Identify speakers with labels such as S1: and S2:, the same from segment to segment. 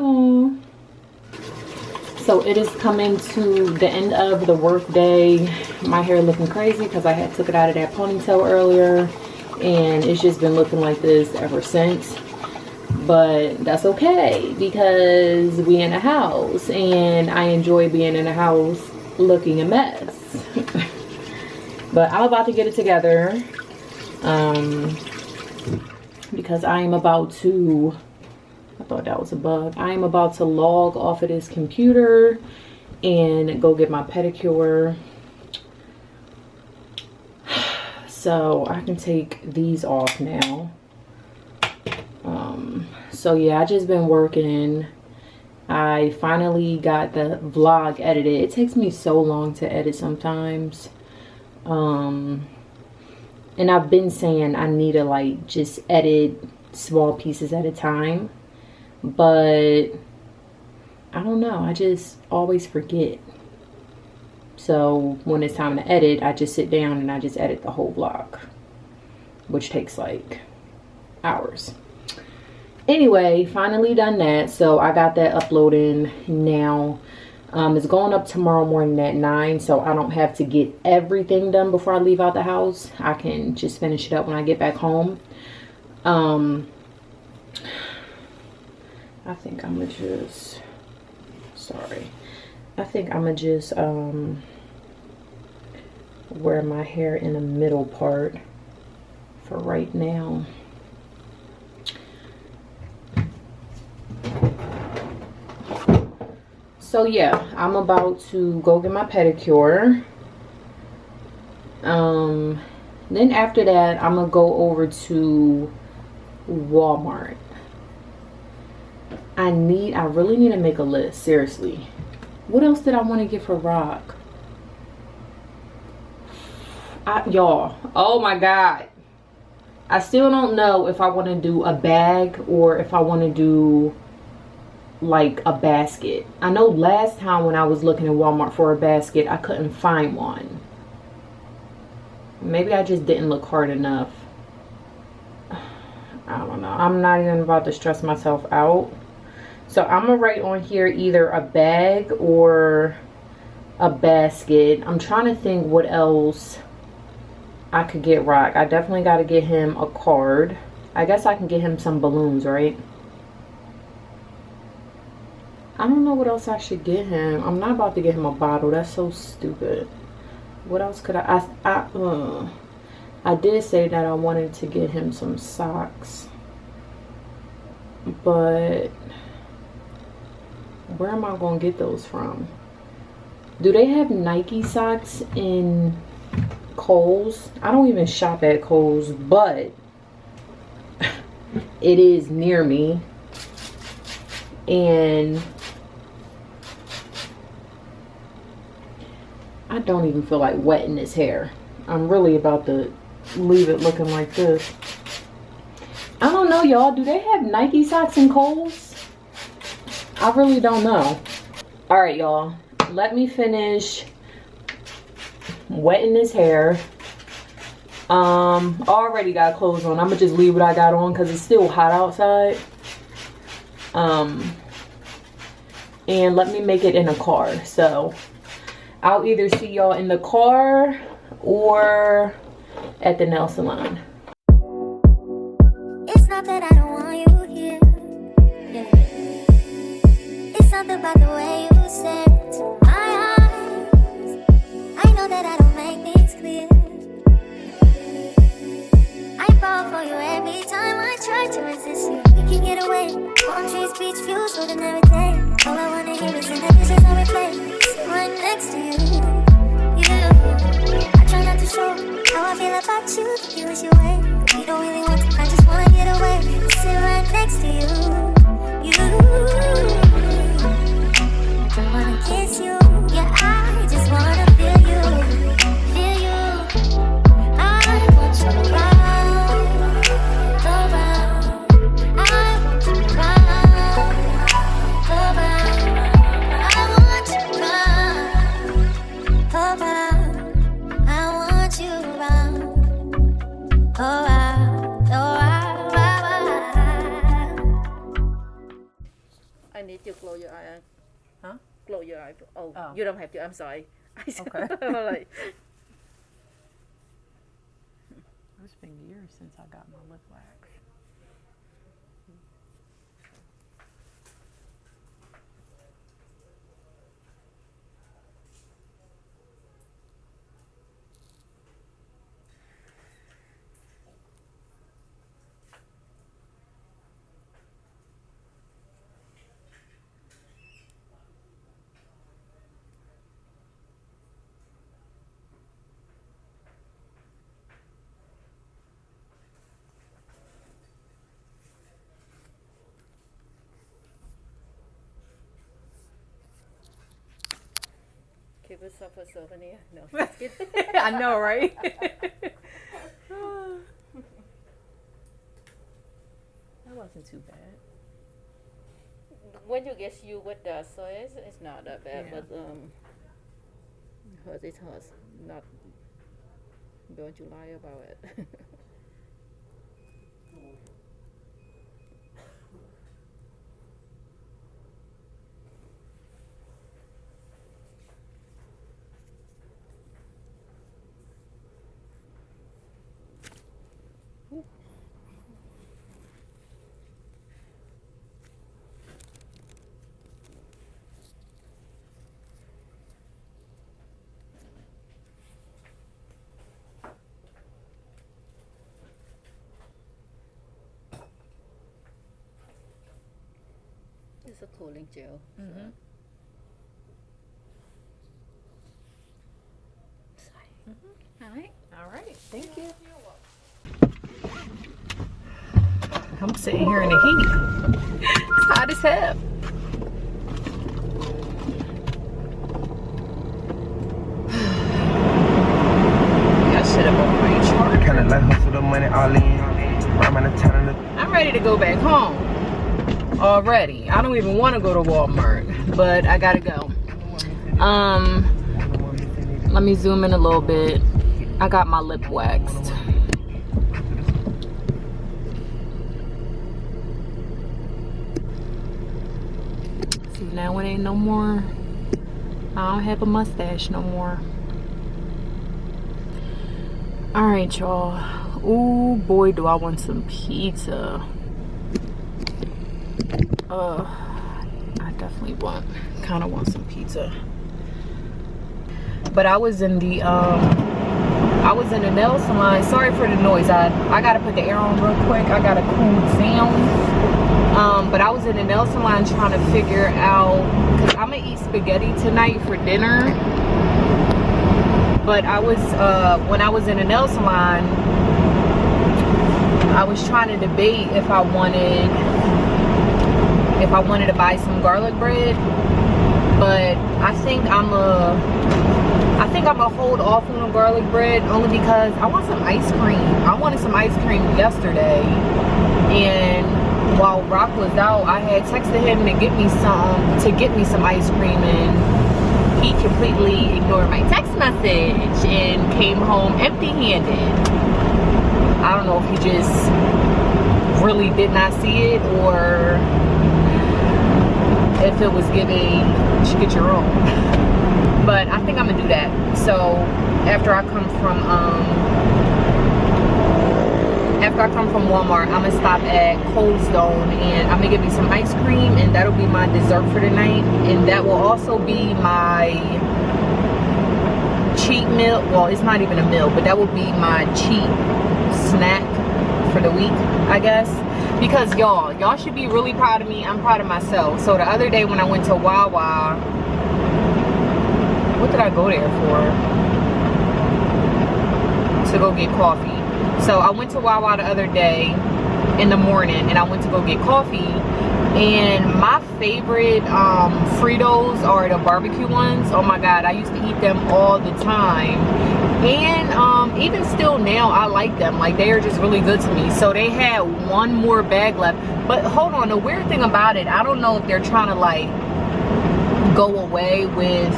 S1: y'all. So it is coming to the end of the work day. My hair looking crazy because I had took it out of that ponytail earlier, and it's just been looking like this ever since. But that's okay because we in a house, and I enjoy being in a house looking a mess. But I'm about to get it together because I am about to, I thought that was a bug. I am about to log off of this computer and go get my pedicure. So I can take these off now. So yeah, I just been working. I finally got the vlog edited. It takes me so long to edit sometimes. And I've been saying I need to like just edit small pieces at a time. But I don't know, I just always forget. So when it's time to edit, I just sit down and I just edit the whole vlog, which takes like hours. Anyway, finally done that. So I got that uploading now. It's going up tomorrow morning at 9, so I don't have to get everything done before I leave out the house. I can just finish it up when I get back home. I think I'm gonna just, I think I'm gonna just wear my hair in the middle part for right now. So yeah, I'm about to go get my pedicure. Then after that, I'm gonna go over to Walmart. I really need to make a list, seriously. What else did I want to get for Rock? Y'all, oh my God. I still don't know if I want to do a bag or if I want to do like a basket. I know last time when I was looking in Walmart for a basket, I couldn't find one. Maybe I just didn't look hard enough. I don't know. I'm not even about to stress myself out. So I'm gonna write on here either a bag or a basket. I'm trying to think what else I could get Rock. I definitely got to get him a card. I guess I can get him some balloons, right? I don't know what else I should get him. I'm not about to get him a bottle. That's so stupid. What else could I did say that I wanted to get him some socks. But where am I going to get those from? Do they have Nike socks in Kohl's? I don't even shop at Kohl's, but it is near me. And I don't even feel like wetting his hair. I'm really about to leave it looking like this. I don't know, y'all. Do they have Nike socks in Kohl's? I really don't know. Alright, y'all. Let me finish wetting his hair. Already got clothes on. I'm gonna just leave what I got on because it's still hot outside. And let me make it in a car. So I'll either see y'all in the car or at the nail salon.
S2: It's not that I don't want you here. Yeah. It's something about the way you stare into my eyes. I know that I don't make things clear. I fall for you every time I try to resist you. You can get away. Palm trees, beach views, ordinary day. All I wanna hear is in the visions I replay. Sit right next to you. I try not to show how I feel about you. You wish you way. You don't really want to, I just wanna get away. Sit right next to you. I don't wanna kiss you. Yeah, I just wanna feel you. Feel you. I want you around. Around. I want you around. Around. I want you around. Around. I want you around. Around.
S3: I need you close your eye.
S1: Huh?
S3: Close your eye. Oh,
S1: Oh.
S3: you don't have to. I'm sorry.
S1: Okay.
S3: Like,
S1: It's been years since I got my lip wax.
S3: keep yourself a souvenir. No, just kidding.
S1: I know, right? That wasn't too bad.
S3: When you get you with that, so it's not that bad,
S1: Yeah.
S3: but hers is hers. Not. Don't you lie about it. It's a cooling gel.
S1: Mm-hmm.
S3: All right.
S1: All right, thank you. I'm sitting here in the heat. It's hot as hell. I should have bought my charger.
S4: Kinda like hustle the money all in.
S1: I'm ready to go back home already. I don't even want to go to Walmart, but I gotta go. Let me zoom in a little bit. I got my lip waxed. See, now it ain't no more. I don't have a mustache no more. All right, y'all. Ooh, boy, do I want some pizza. I definitely kind of want some pizza. But I was in the nail salon. Sorry for the noise. I gotta put the air on real quick. I gotta cool down. But I was in the nail salon trying to figure out, cause I'm gonna eat spaghetti tonight for dinner. But I was when I was in the nail salon, I was trying to debate if I wanted to buy some garlic bread, but I think I'm gonna hold off on the garlic bread only because I want some ice cream. I wanted some ice cream yesterday, and while Rock was out, I had texted him to get me some ice cream, and he completely ignored my text message and came home empty-handed. I don't know if he just really did not see it or if it was giving, you should get your own. But I think I'm gonna do that. So after I come from Walmart, I'm gonna stop at Cold Stone and I'm gonna get me some ice cream, and that'll be my dessert for the night, and that will also be my cheat meal. Well, it's not even a meal, but that will be my cheat snack for the week, I guess. Because y'all should be really proud of me. I'm proud of myself. So the other day when I went to Wawa, what did I go there for? To go get coffee. So I went to Wawa the other day in the morning, and I went to go get coffee, and my favorite Fritos are the barbecue ones. Oh my god, I used to eat them all the time, and even still now I like them. Like, they are just really good to me. So they had one more bag left, but hold on, the weird thing about it, I don't know if they're trying to like go away with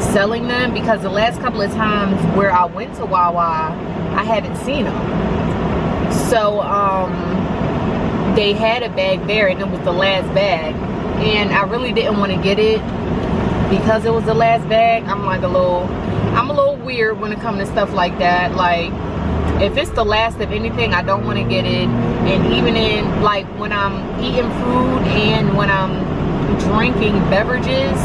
S1: selling them, because the last couple of times where I went to Wawa, I haven't seen them. So they had a bag there, and it was the last bag, and I really didn't want to get it because it was the last bag. I'm a little weird when it comes to stuff like that. Like, if it's the last of anything, I don't want to get it. And even in, like, when I'm eating food and when I'm drinking beverages,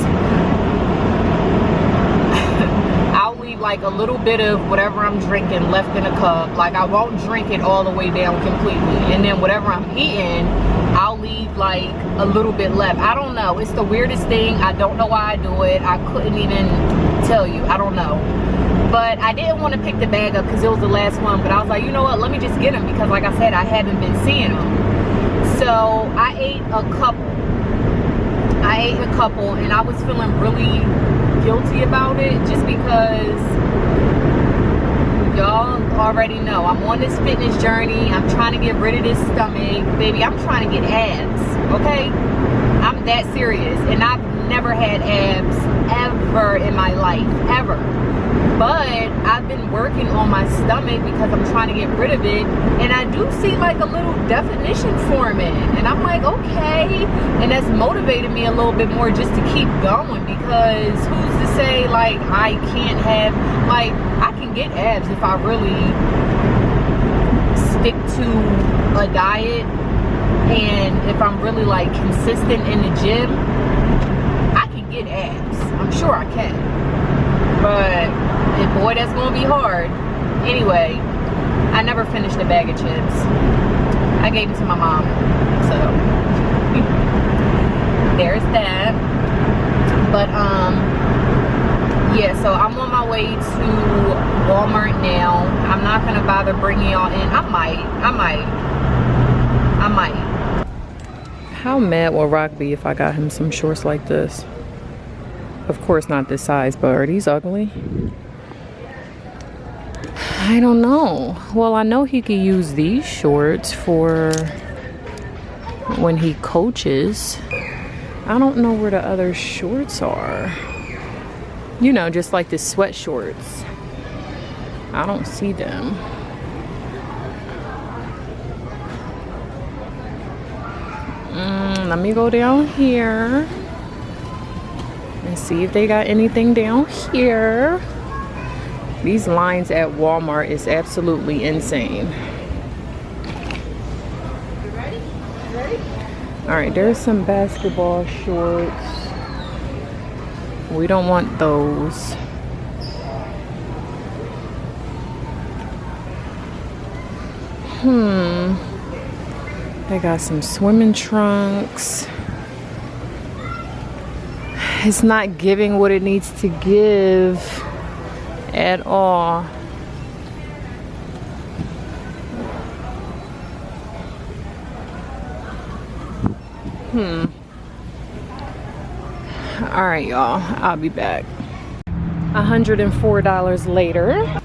S1: I'll leave like a little bit of whatever I'm drinking left in a cup. Like, I won't drink it all the way down completely. And then whatever I'm eating, I'll leave like a little bit left. I don't know. It's the weirdest thing. I don't know why I do it. I couldn't even tell you. I don't know. But I didn't want to pick the bag up because it was the last one. But I was like, you know what? Let me just get them because, like I said, I haven't been seeing them. So I ate a couple and I was feeling really guilty about it just because y'all already know I'm on this fitness journey. I'm trying to get rid of this stomach. Baby, I'm trying to get abs, okay? I'm that serious. And I've never had abs ever in my life, ever. But I've been working on my stomach because I'm trying to get rid of it, and I do see like a little definition forming, and I'm like, okay. And that's motivated me a little bit more just to keep going, because who's to say like I can't have, like, I can get abs if I really stick to a diet, and if I'm really like consistent in the gym, I can get abs. I'm sure I can. But boy, that's gonna be hard. Anyway, I never finished a bag of chips. I gave them to my mom. So there's that. But yeah, so I'm on my way to Walmart now. I'm not gonna bother bringing y'all in. I might. How mad will Rock be if I got him some shorts like this? Of course not this size, but are these ugly? I don't know. Well, I know he could use these shorts for when he coaches. I don't know where the other shorts are. You know, just like the sweat shorts. I don't see them. Let me go down here and see if they got anything down here. These lines at Walmart is absolutely insane.
S3: You ready? You ready?
S1: All right, there's some basketball shorts. We don't want those. They got some swimming trunks. It's not giving what it needs to give at all. All right, y'all, I'll be back. $104 later.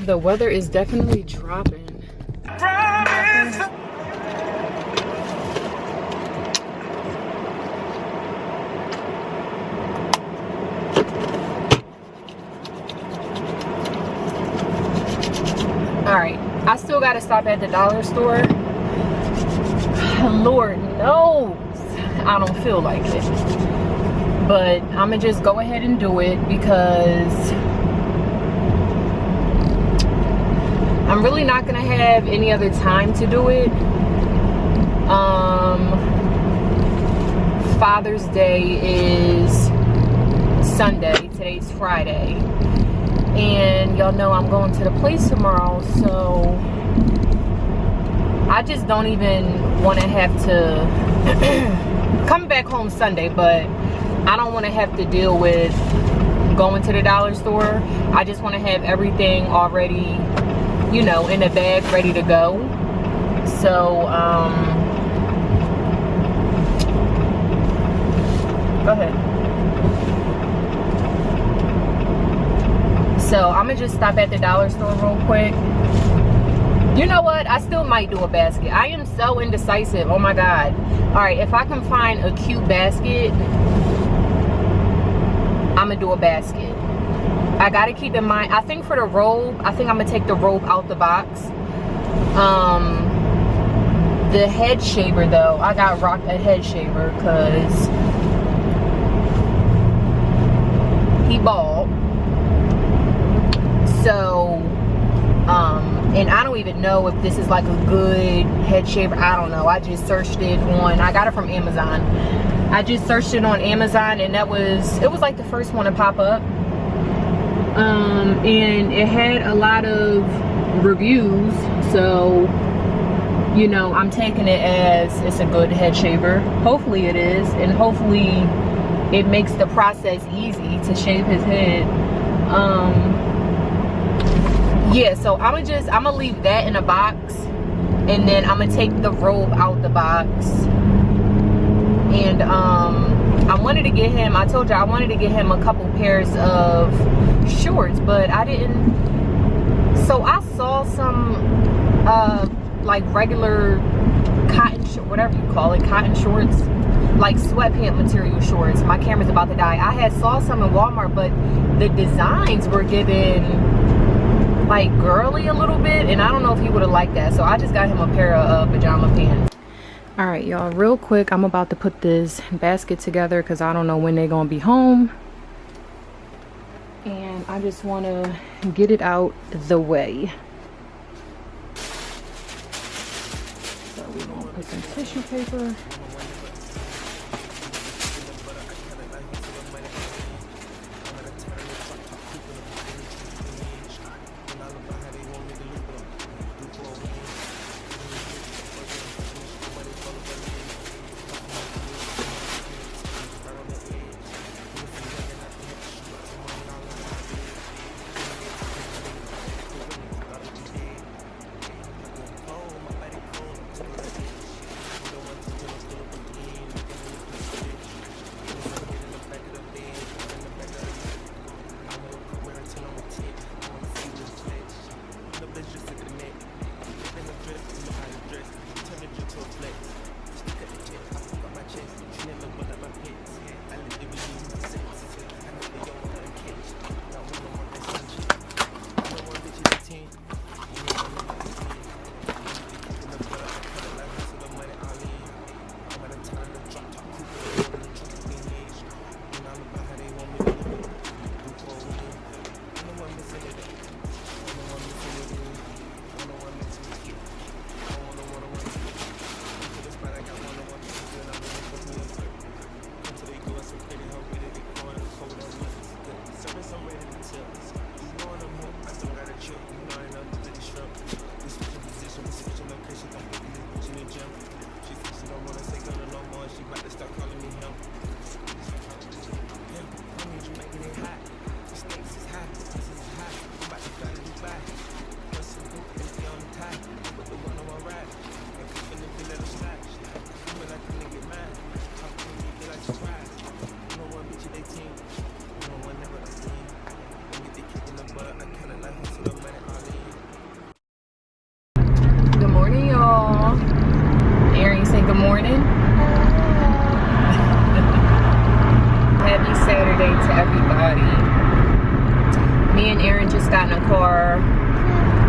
S1: The weather is definitely dropping. Alright, I still gotta stop at the dollar store. Lord knows I don't feel like it. But I'm gonna just go ahead and do it because I'm really not gonna have any other time to do it. Father's Day is Sunday. Today's Friday. And y'all know I'm going to the place tomorrow, so I just don't even want to have to come back home Sunday, but I don't want to have to deal with going to the dollar store. I just want to have everything already, you know, in a bag ready to go. So go ahead. So I'm gonna just stop at the dollar store real quick. You know what? I still might do a basket. I am so indecisive. Oh my God. All right, if I can find a cute basket, I'm gonna do a basket. I gotta keep in mind, I think for the robe, I think I'm gonna take the robe out the box. The head shaver though, I gotta rock a head shaver because he bald. So, and I don't even know if this is like a good head shaver. I don't know. I just searched it on, I got it from Amazon. I just searched it on Amazon and it was like the first one to pop up. And it had a lot of reviews. So, you know, I'm taking it as it's a good head shaver. Hopefully it is. And hopefully it makes the process easy to shave his head. Yeah, so I'm gonna leave that in a box, and then I'm gonna take the robe out the box. And I wanted to get him, I told you I wanted to get him a couple pairs of shorts, but I didn't. So I saw some like regular cotton, whatever you call it, cotton shorts, like sweatpant material shorts. My camera's about to die. I had saw some in Walmart, but the designs were given like girly a little bit, and I don't know if he would have liked that, so I just got him a pair of pajama pants. All right, y'all, real quick, I'm about to put this basket together because I don't know when they're gonna be home, and I just want to get it out the way. So we're gonna put some tissue paper.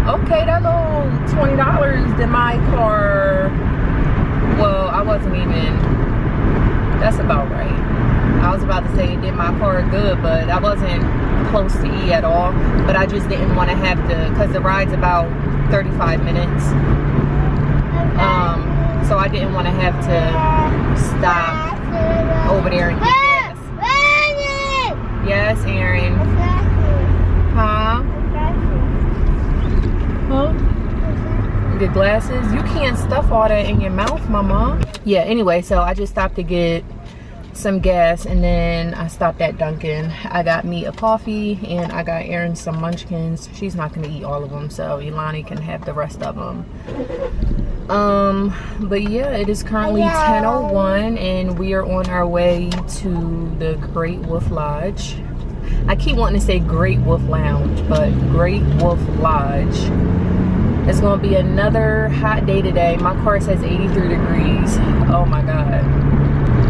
S1: Okay, that little $20 in my car. Well, I wasn't even, that's about right. I was about to say it did my car good, but I wasn't close to E at all. But I just didn't want to have to, because the ride's about 35 minutes. So I didn't want to have to stop over there and get gas. Yes, Erynn. Huh? Huh? Get glasses? You can't stuff all that in your mouth, mama. Yeah, anyway, so I just stopped to get some gas and then I stopped at Dunkin'. I got me a coffee and I got Erynn some munchkins. She's not gonna eat all of them, so Elani can have the rest of them. But yeah, it is currently 10:01 and we are on our way to the Great Wolf Lodge. I keep wanting to say Great Wolf Lounge, but Great Wolf Lodge. It's gonna be another hot day today. My car says 83 degrees. Oh my God.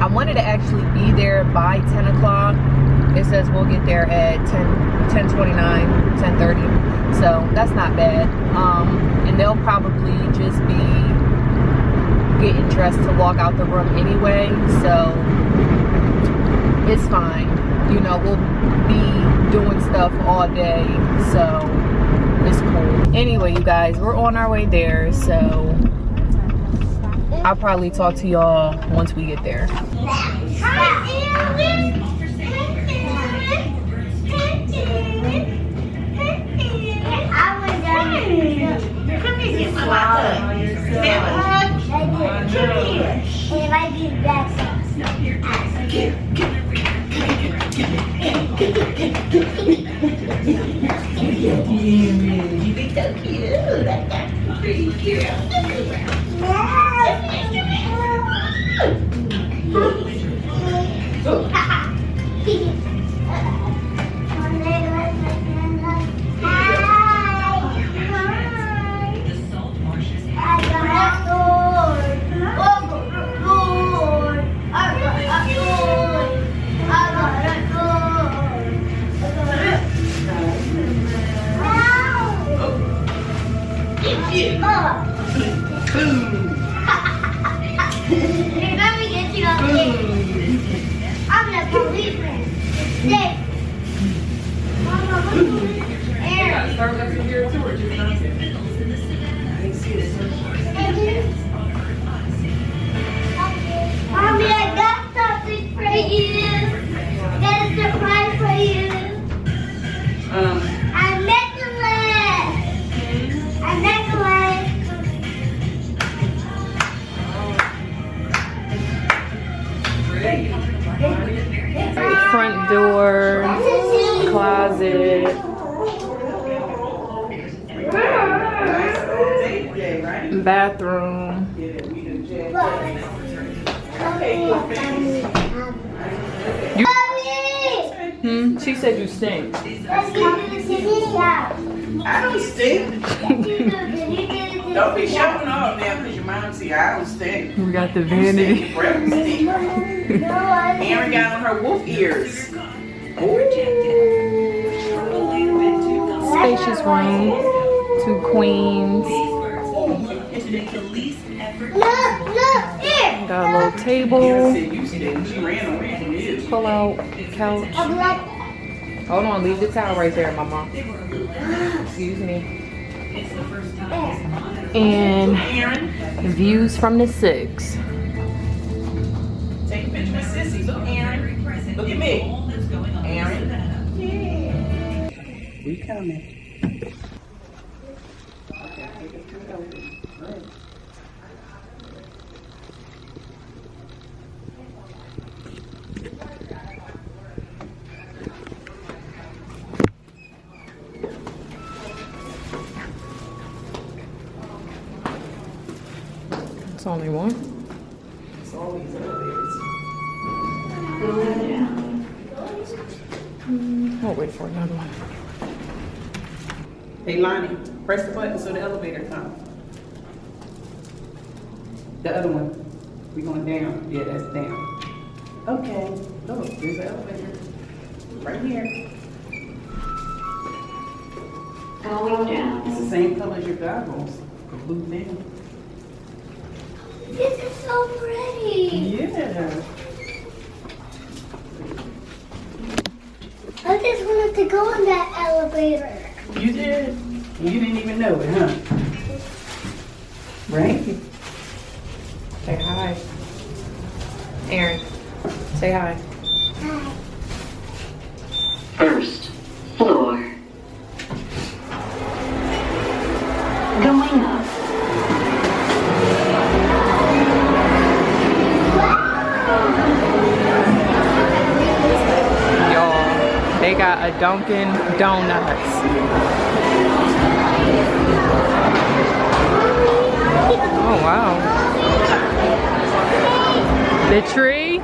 S1: I wanted to actually be there by 10 o'clock. It says we'll get there at 10:29, 10:30. So that's not bad. And they'll probably just be getting dressed to walk out the room anyway. So it's fine. You know, we'll be doing stuff all day. So it's cool. Anyway, you guys, we're on our way there. So I'll probably talk to y'all once we get there.
S2: Mommy, I got something for you. Got a surprise for you. A necklace. A necklace.
S1: Front door, closet, bathroom. She said you stink.
S2: I
S5: don't stink. Don't be showing off now because your mom see I don't stink.
S1: We got the vanity.
S5: Erynn got on her wolf ears.
S1: Spacious room, 2 queens. Got a little table. Pull out couch. Hold on, leave the towel right there, mama. Excuse me. And views from the 6.
S5: Take a picture with Sissy. Look, Erynn. Look at me. Erynn. Yeah. We coming.
S1: It's only one.
S5: It's always elevators.
S1: I'll wait for another one.
S5: Hey, Lonnie, press the button so the elevator comes. The other one. We going down. Yeah, that's down. Okay. Look, there's the elevator. Right here.
S2: Going down.
S5: It's the same color as your goggles. The blue thing.
S2: This is so pretty.
S5: Yeah.
S2: I just wanted to go in that elevator.
S5: You did? You didn't even know it, huh? Right?
S1: Say hi. Erynn. Say hi.
S6: First floor. Going up.
S1: Y'all, they got a Dunkin' Donuts. Oh wow. The tree?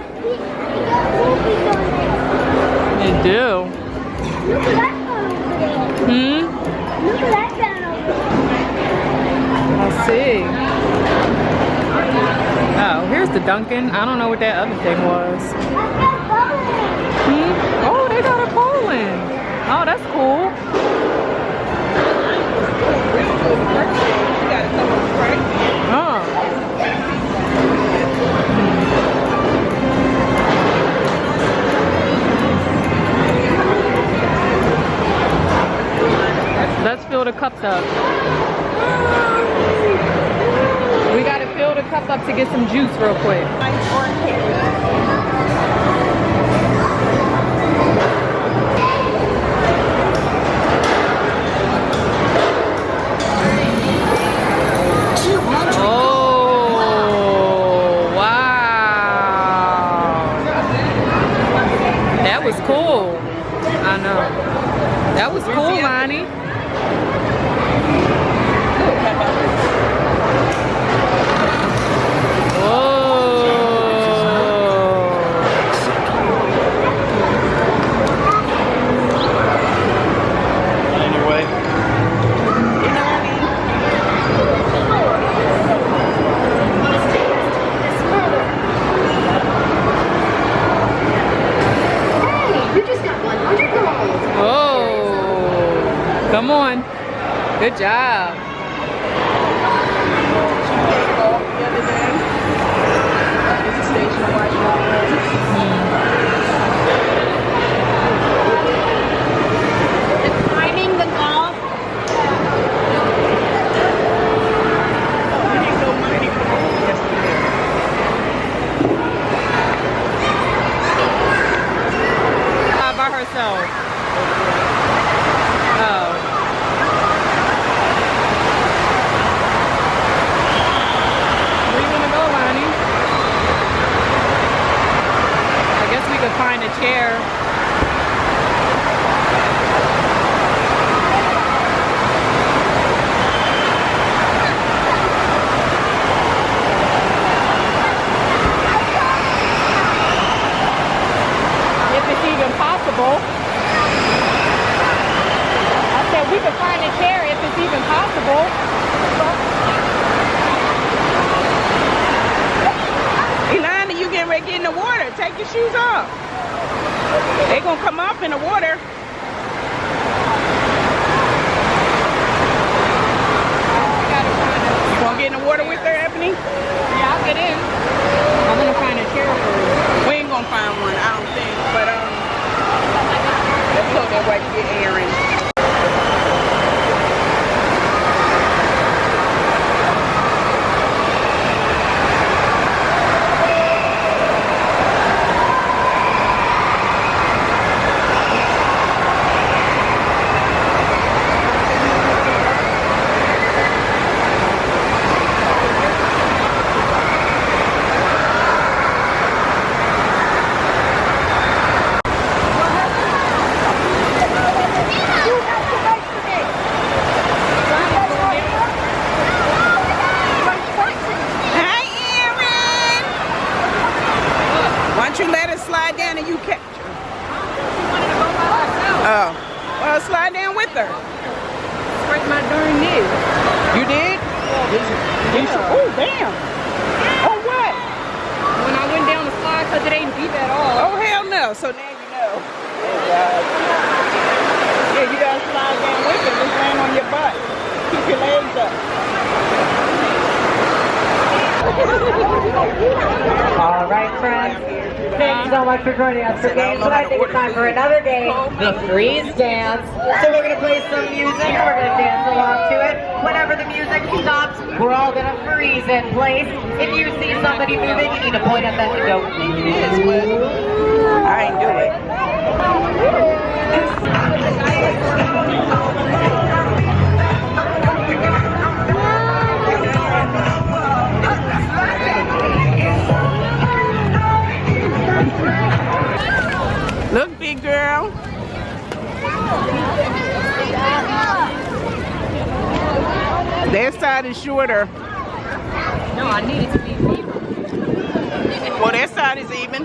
S1: You do.
S2: Look at that one over there. Look at that one over there.
S1: I see. Oh, here's the Dunkin'. I don't know what that other thing was. Oh, they got a bowling. Oh, that's cool. Oh. Let's fill the cups up. We gotta fill the cup up to get some juice real quick. Oh, wow. That was cool. I know. That was cool, Lonnie. Come on. Good job.
S2: Finding the golf.
S1: By herself. Oh. Find a chair. If it's even possible. I said we could find a chair if it's even possible.
S5: Elani, you getting ready to get in the water. Take your shoes off. They gonna come up in the water. You wanna get in the water with her, Ebony?
S1: Yeah, I'll get in. I'm gonna find a chair for you.
S5: We ain't gonna find one, I don't think. But let's go that way to get Erynn. Oh, well, slide down with her.
S1: Scrape my darn knee.
S5: You did?
S1: Yeah.
S5: Oh, damn. Oh, what?
S1: When I went down the slide, because it ain't deep at all.
S5: Oh, hell no. So now you know. Oh, God. Yeah, you got to slide down with her. Just land on your butt. Keep your legs up.
S7: All right, friends. Thank you so much for joining us for games, but I think it's time for another game, the freeze dance. So we're gonna play some music and we're gonna dance along to it. Whenever the music stops, we're all gonna freeze in place. If you see somebody moving, you need to point at them and go, it is, but I ain't do it.
S5: Look, big girl. That side is shorter.
S1: No, I need it to be even.
S5: Well, that side is even.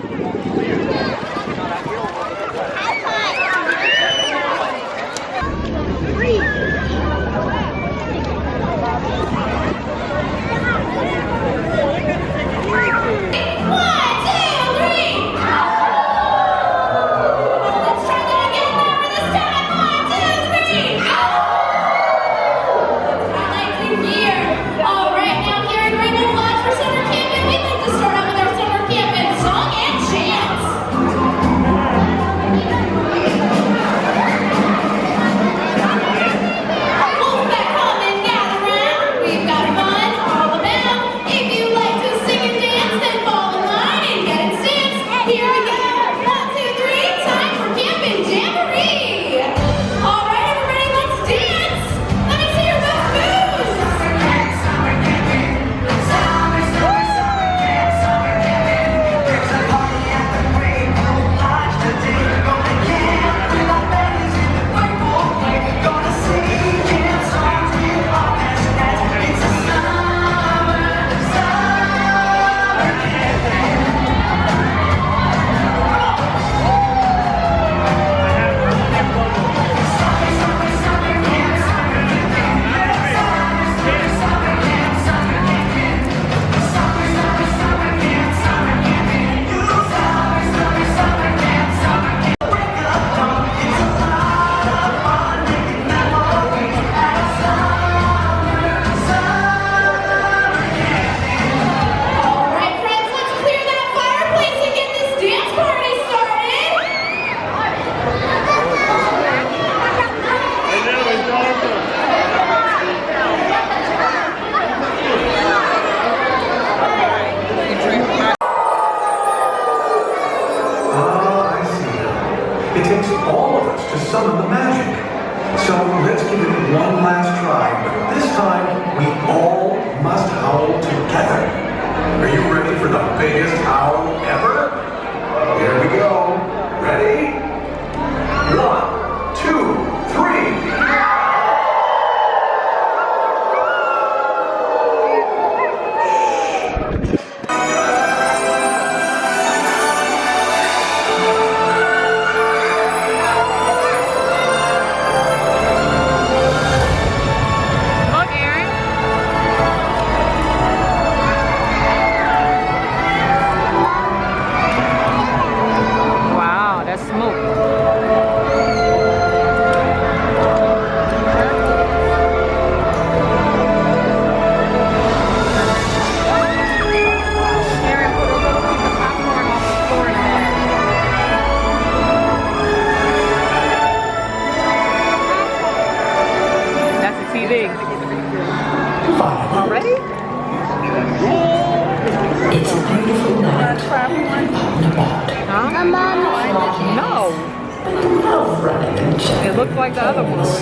S3: It looks like the other one.
S6: What's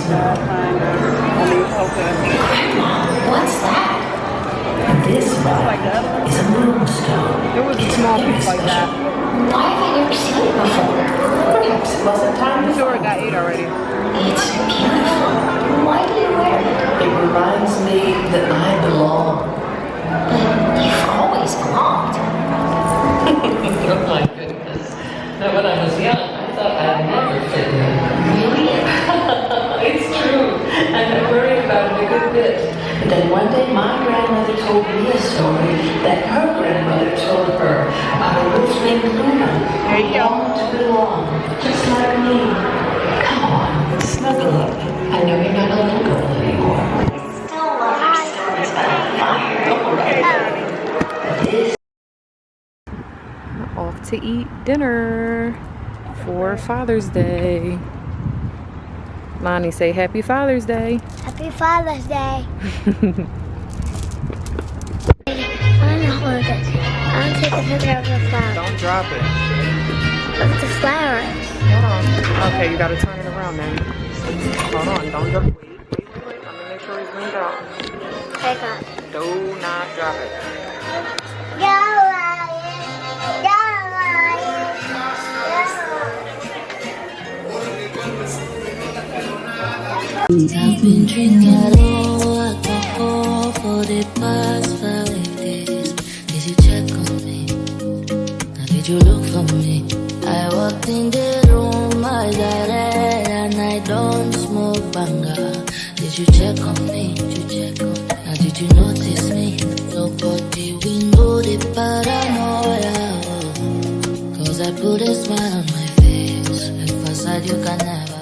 S6: that? This one is a moonstone.
S3: There was a small piece like that.
S6: Why have I never seen it before? Perhaps it wasn't time
S3: I'm
S6: to
S3: sure it got 8 already.
S6: It's beautiful. Why do you wear it? It reminds me that I belong. But you've always belonged.
S8: Oh my goodness. Now when I was young, I thought I'd never fit in.
S6: Really?
S8: It's true. And I worried about it a good bit.
S6: But then one day my grandmother told me a story that her grandmother told her about a wolf named Luna.
S3: There you go.
S6: To belong, just like me. Come on, snuggle up. I know you're not a little girl anymore. Still love your stories about fire.
S3: Okay.
S1: dinner for Father's Day. Lonnie, say Happy Father's Day.
S2: Happy Father's Day. I'm gonna hold it. I'll take a picture of the flower.
S1: Don't drop it.
S2: Of the flowers.
S1: Hold on. Okay, you gotta turn it around then. Hold on, don't drop it. Wait. I'm gonna make sure it's zoomed out.
S2: Take off.
S1: Do not drop it.
S6: I've been drinking low alcohol for the past 5 days. Did you check on me? Now did you look for me? I walked in the room, eyes are red, and I don't smoke banga. Did you check on me? Did you check on me? Now did you notice me? Nobody we know the paranoia. Cause I put a smile on my face. If I said you can never